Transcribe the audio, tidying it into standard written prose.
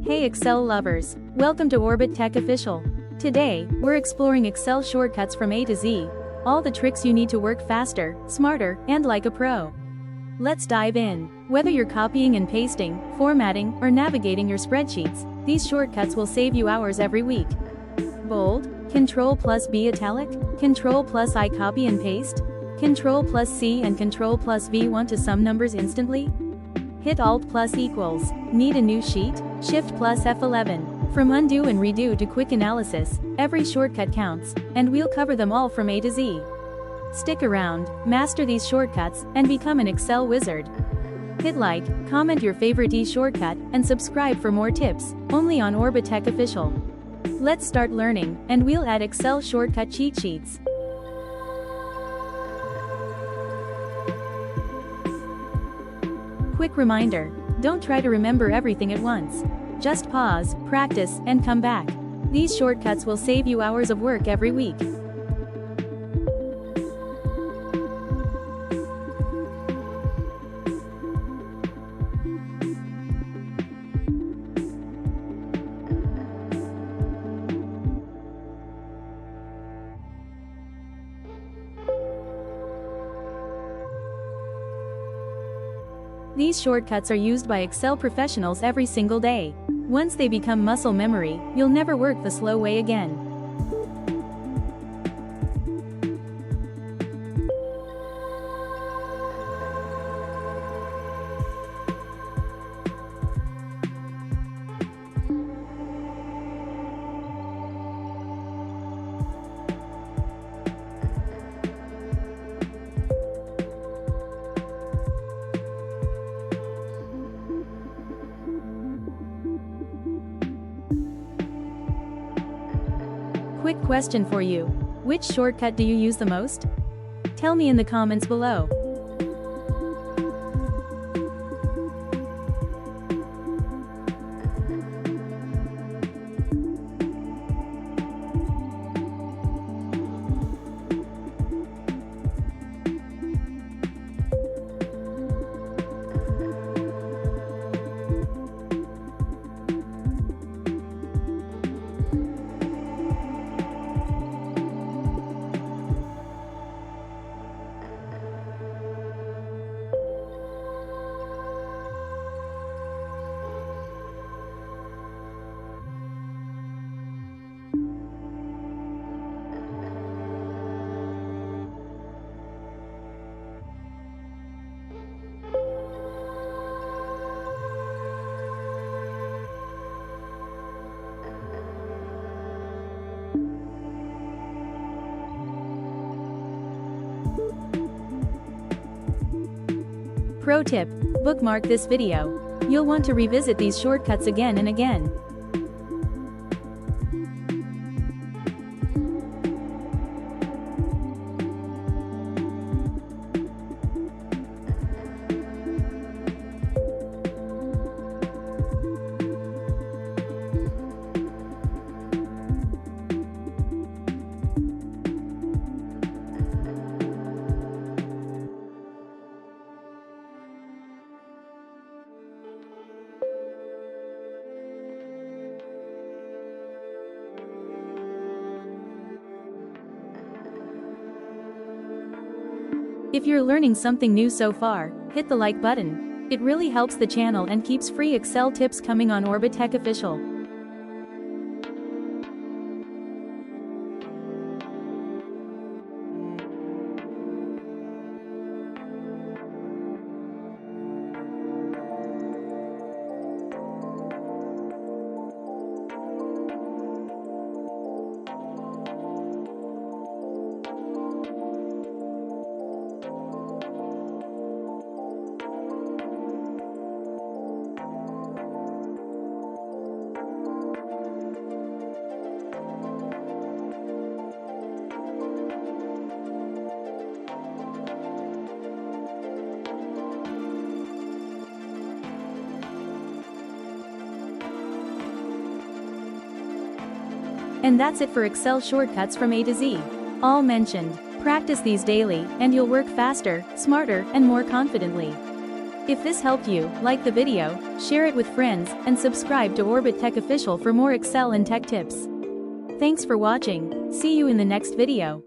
Hey Excel lovers, welcome to OrbitTechOfficial. Today, we're exploring Excel shortcuts from A to Z, all the tricks you need to work faster, smarter, and like a pro. Let's dive in. Whether you're copying and pasting, formatting, or navigating your spreadsheets, these shortcuts will save you hours every week. Bold, Ctrl+B italic, Ctrl+I copy and paste, Ctrl+C and Ctrl+V want to sum numbers instantly? Hit Alt+equals. Need a new sheet? Shift+F11. From undo and redo to quick analysis, every shortcut counts, and we'll cover them all from A to Z. Stick around, master these shortcuts, and become an Excel wizard. Hit like, comment your favorite E shortcut, and subscribe for more tips, only on OrbitTechOfficial. Let's start learning, and we'll add Excel shortcut cheat sheets. Quick reminder, don't try to remember everything at once. Just pause, practice, and come back. These shortcuts will save you hours of work every week. These shortcuts are used by Excel professionals every single day. Once they become muscle memory, you'll never work the slow way again. Quick question for you. Which shortcut do you use the most? Tell me in the comments below. Pro tip: bookmark this video. You'll want to revisit these shortcuts again and again. If you're learning something new so far, hit the like button. It really helps the channel and keeps free Excel tips coming on OrbitTechOfficial. And that's it for Excel shortcuts from A to Z. All mentioned. Practice these daily, and you'll work faster, smarter, and more confidently. If this helped you, like the video, share it with friends, and subscribe to OrbitTechOfficial for more Excel and tech tips. Thanks for watching. See you in the next video.